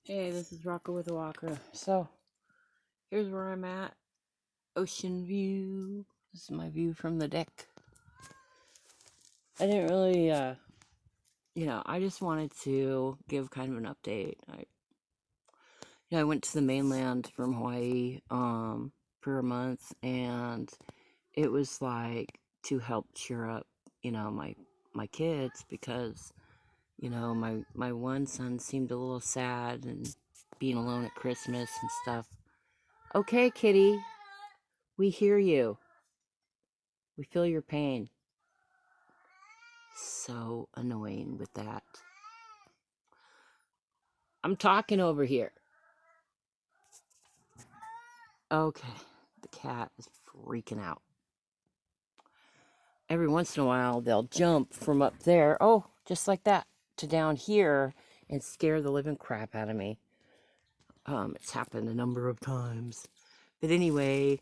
Hey, this is Rocco with a Walker. So, here's where I'm at. Ocean view. This is my view from the deck. I didn't really, I just wanted to give kind of an update. I went to the mainland from Hawaii, for a month, and it was like to help cheer up, my kids because, my one son seemed a little sad and being alone at Christmas and stuff. Okay, kitty. We hear you. We feel your pain. So annoying with that. I'm talking over here. Okay, the cat is freaking out. Every once in a while, they'll jump from up there, oh, just like that, to down here and scare the living crap out of me. It's happened a number of times. But anyway,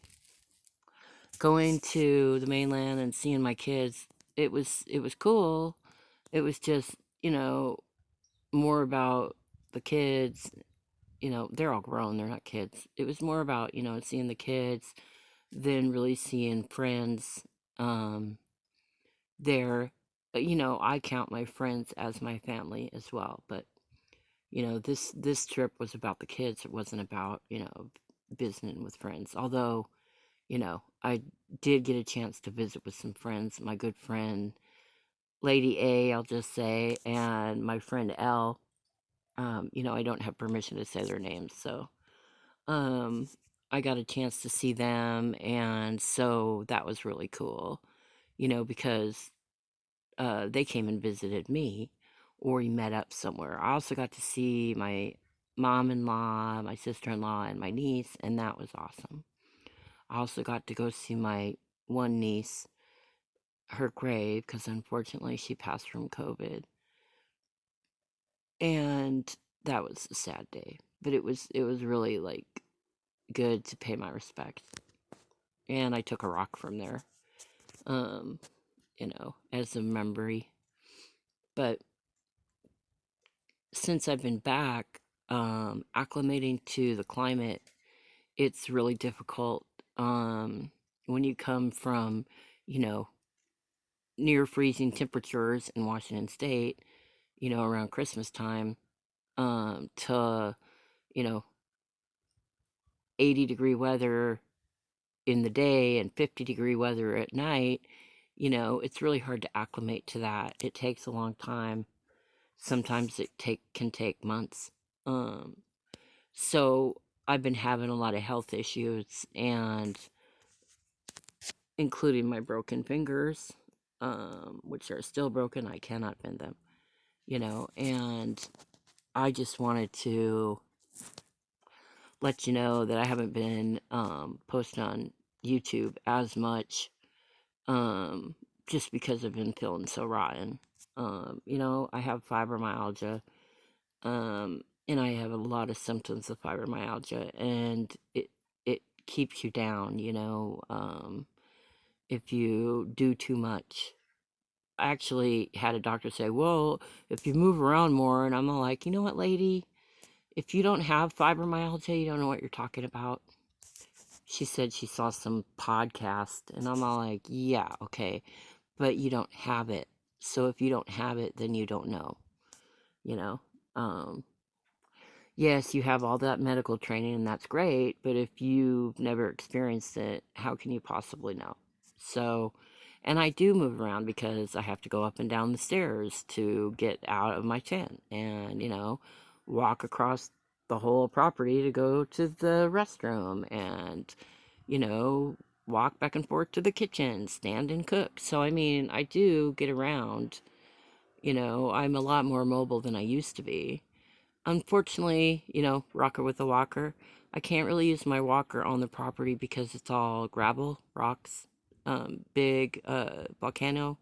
going to the mainland and seeing my kids, it was cool. It was just, more about the kids. They're all grown, they're not kids. It was more about, seeing the kids than really seeing friends there. I count my friends as my family as well, but this trip was about the kids. It wasn't about, visiting with friends. Although, I did get a chance to visit with some friends. My good friend Lady A, I'll just say, and my friend L. I don't have permission to say their names, so um, I got a chance to see them, and so that was really cool, because they came and visited me, or we met up somewhere. I also got to see my mom-in-law, my sister-in-law, and my niece, and that was awesome. I also got to go see my one niece, her grave, because unfortunately she passed from COVID, and that was a sad day. But it was really like good to pay my respects. And I took a rock from there, um, as a memory. But since I've been back, acclimating to the climate, it's really difficult. When you come from, you know, near freezing temperatures in Washington State, around Christmas time, to, you know, 80-degree weather in the day and 50-degree weather at night, it's really hard to acclimate to that. It takes a long time. Sometimes can take months. Um, so I've been having a lot of health issues, and including my broken fingers, which are still broken. I cannot bend them, and I just wanted to let you know that I haven't been posting on YouTube as much, um, just because I've been feeling so rotten. I have fibromyalgia, and I have a lot of symptoms of fibromyalgia, and it keeps you down, if you do too much. I actually had a doctor say, "Well, if you move around more," and I'm all like, "You know what, lady? If you don't have fibromyalgia, you don't know what you're talking about." She said she saw some podcast, and I'm all like, "Yeah, okay, but you don't have it. So if you don't have it, then you don't know, you know? Um, yes, you have all that medical training, and that's great, but if you've never experienced it, how can you possibly know?" So, and I do move around because I have to go up and down the stairs to get out of my tent and, walk across the whole property to go to the restroom and, you know, walk back and forth to the kitchen, stand and cook. So, I mean, I do get around. I'm a lot more mobile than I used to be. Unfortunately, rocker with a walker, I can't really use my walker on the property because it's all gravel, rocks, big volcano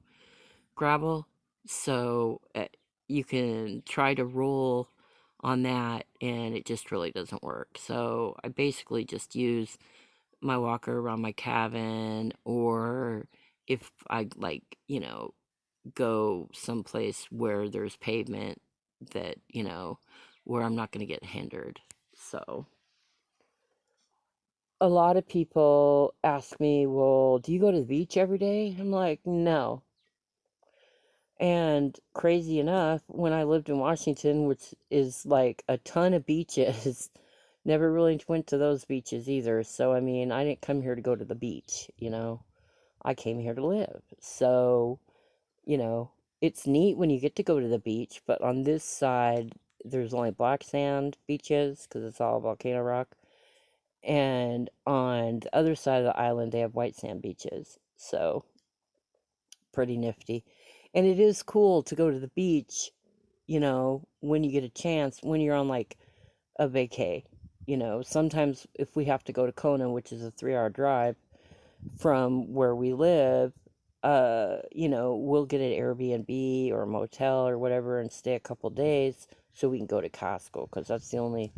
gravel. So you can try to roll on that, and it just really doesn't work. So I basically just use my walker around my cabin, or if I like, go someplace where there's pavement that, where I'm not going to get hindered. So a lot of people ask me, well, do you go to the beach every day? I'm like, no. And crazy enough, when I lived in Washington, which is like a ton of beaches, never really went to those beaches either. So, I mean, I didn't come here to go to the beach, you know, I came here to live. So, you know, it's neat when you get to go to the beach, but on this side, there's only black sand beaches because it's all volcano rock. And on the other side of the island, they have white sand beaches. So, pretty nifty. And it is cool to go to the beach, you know, when you get a chance, when you're on like a vacay. You know, sometimes if we have to go to Kona, which is a 3 hour drive from where we live, you know, we'll get an Airbnb or a motel or whatever and stay a couple days so we can go to Costco because that's the only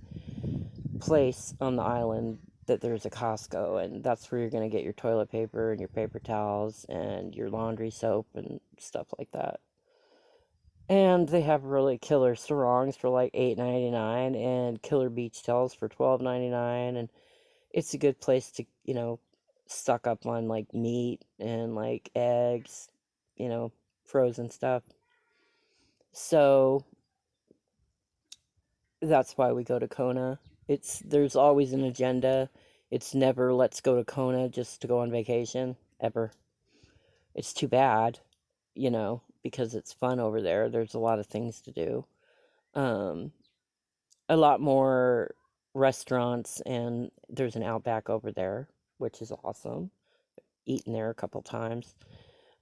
place on the island that there's a Costco, and that's where you're going to get your toilet paper and your paper towels and your laundry soap and stuff like that. And they have really killer sarongs for like $8.99 and killer beach towels for $12.99, and it's a good place to, you know, stock up on like meat and like eggs, you know, frozen stuff. So that's why we go to Kona. There's always an agenda. It's never let's go to Kona just to go on vacation ever. It's too bad, you know, because it's fun over there. There's a lot of things to do. Um, a lot more restaurants, and there's an Outback over there, which is awesome. Eaten there a couple times.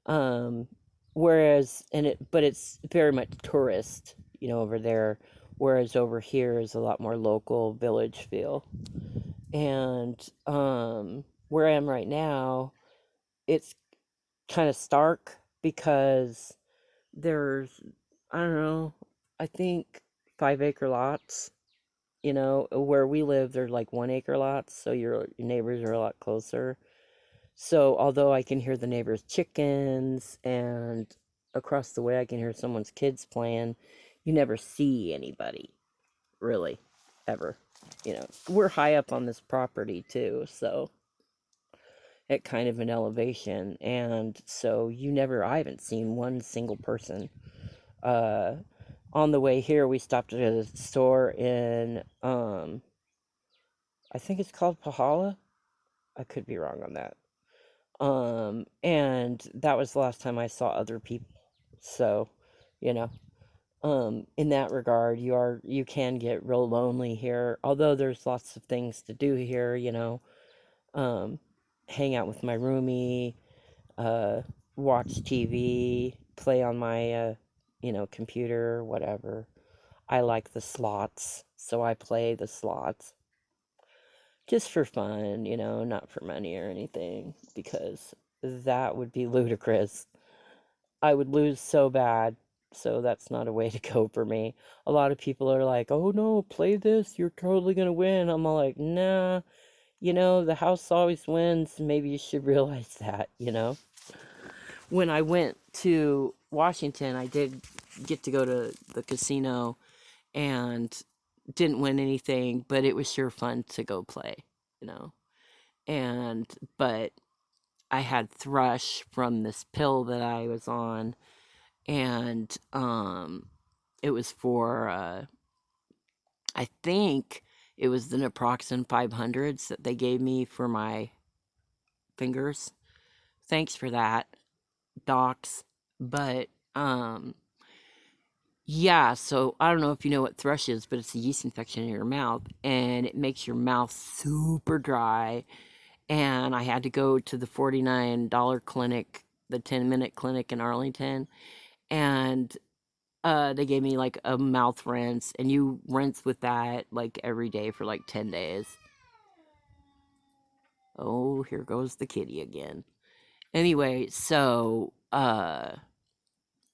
Um, whereas, but it's very much tourist, you know, over there. Whereas over here is a lot more local village feel. And where I am right now, it's kind of stark because there's, I don't know, I think 5 acre lots. You know, where we live, they're like 1 acre lots, so your neighbors are a lot closer. So although I can hear the neighbors' chickens and across the way I can hear someone's kids playing, you never see anybody, really, ever. You know, we're high up on this property too, so at kind of an elevation, and so I haven't seen one single person. Uh, on the way here, we stopped at a store in, I think it's called Pahala. I could be wrong on that. And that was the last time I saw other people. So, you know, in that regard, you can get real lonely here. Although there's lots of things to do here, you know, um, hang out with my roomie, uh, watch TV, play on my, you know, computer, whatever. I like the slots, so I play the slots just for fun, you know, not for money or anything, because that would be ludicrous. I would lose so bad, so that's not a way to go for me. A lot of people are like, oh no, play this, you're totally gonna win. I'm all like, nah, you know, the house always wins. Maybe you should realize that, you know? When I went to Washington, I did get to go to the casino and didn't win anything, but it was sure fun to go play, you know? And, but I had thrush from this pill that I was on, and it was for I think it was the naproxen 500s that they gave me for my fingers. Thanks for that, docs. But yeah, so I don't know if you know what thrush is, but it's a yeast infection in your mouth, and it makes your mouth super dry. And I had to go to the $49 clinic, the 10-minute clinic in Arlington, and they gave me like a mouth rinse, and you rinse with that like every day for like 10 days. Oh, here goes the kitty again. Anyway, so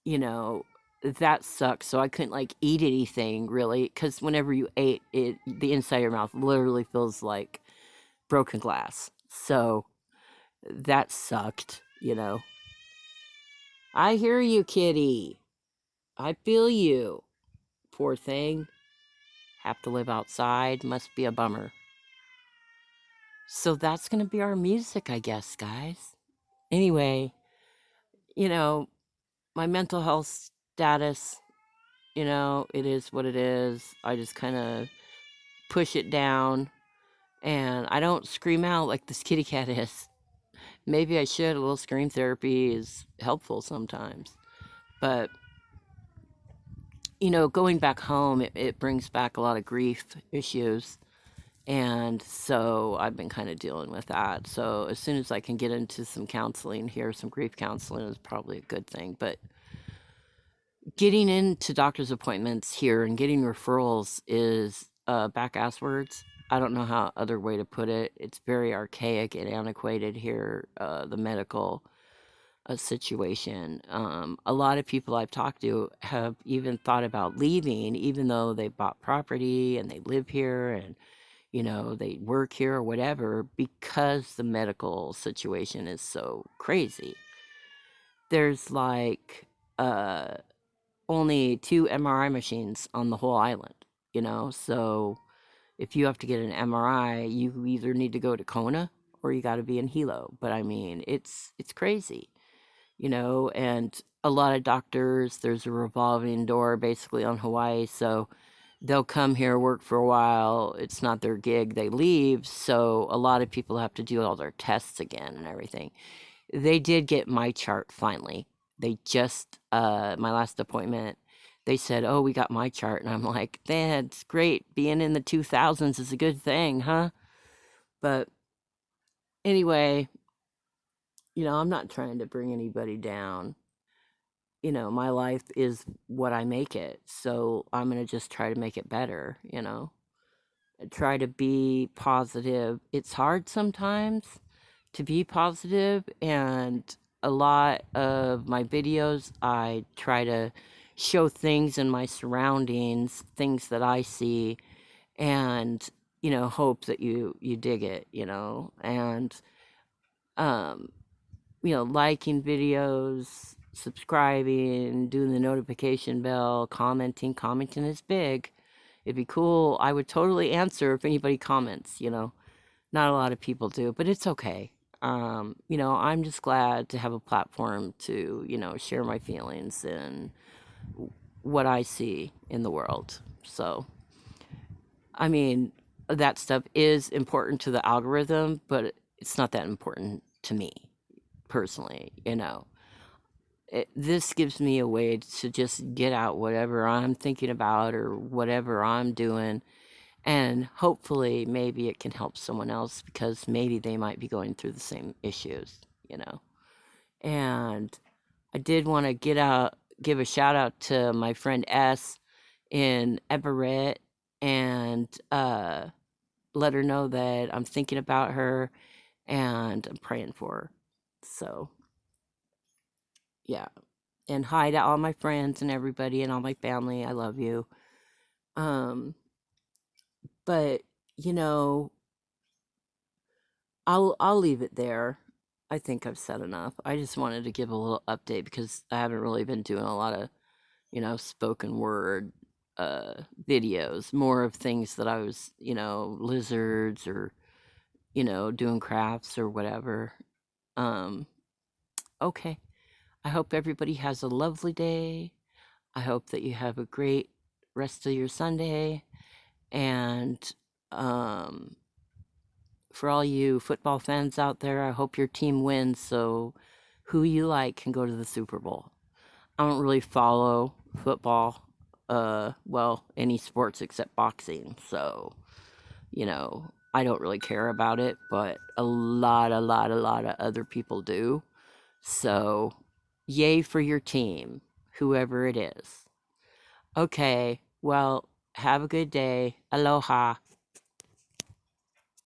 you know, that sucks. So I couldn't like eat anything really, because whenever you ate it, the inside of your mouth literally feels like broken glass. So that sucked, you know. I hear you, kitty. I feel you. Poor thing. have to live outside. Must be a bummer. So that's going to be our music, I guess, guys. Anyway, you know, my mental health status, it is what it is. I just kind of push it down, and I don't scream out like this kitty cat is. Maybe I should. A little scream therapy is helpful sometimes. But, going back home, it brings back a lot of grief issues. And so I've been kind of dealing with that. So as soon as I can get into some counseling here, some grief counseling is probably a good thing. But getting into doctor's appointments here and getting referrals is back ass words. I don't know how other way to put it. It's very archaic and antiquated here, the medical situation. A lot of people I've talked to have even thought about leaving, even though they bought property and they live here and they work here or whatever, because the medical situation is so crazy. There's like only 2 MRI machines on the whole island, so if you have to get an MRI, you either need to go to Kona or you got to be in Hilo. But I mean, it's crazy, and a lot of doctors, there's a revolving door basically on Hawaii, so they'll come here, work for a while, it's not their gig, they leave, so a lot of people have to do all their tests again and everything. They did get my chart finally. They just, my last appointment, they said, "Oh, we got my chart," and I'm like, "That's great, being in the 2000s is a good thing, huh?" But anyway, I'm not trying to bring anybody down. My life is what I make it, so I'm gonna just try to make it better, try to be positive. It's hard sometimes to be positive, and a lot of my videos, I try to show things in my surroundings, things that I see, and hope that you dig it, and um liking videos, subscribing, doing the notification bell, commenting is big. It'd be cool. I would totally answer if anybody comments, Not a lot of people do, but it's okay. I'm just glad to have a platform to, share my feelings and what I see in the world. So, I mean, that stuff is important to the algorithm, but it's not that important to me personally, This gives me a way to just get out whatever I'm thinking about or whatever I'm doing, and hopefully maybe it can help someone else because maybe they might be going through the same issues, And I did want to give a shout out to my friend S in Everett, and let her know that I'm thinking about her and I'm praying for her. So, yeah. And hi to all my friends and everybody and all my family. I love you. But I'll leave it there. I think I've said enough. I just wanted to give a little update because I haven't really been doing a lot of, spoken word videos, more of things that I was, lizards or, doing crafts or whatever. Okay. I hope everybody has a lovely day. I hope that you have a great rest of your Sunday. And for all you football fans out there, I hope your team wins so who you like can go to the Super Bowl. I don't really follow football, well, any sports except boxing, so, I don't really care about it, but a lot of other people do. So, yay for your team, whoever it is. Okay, well, have a good day. Aloha.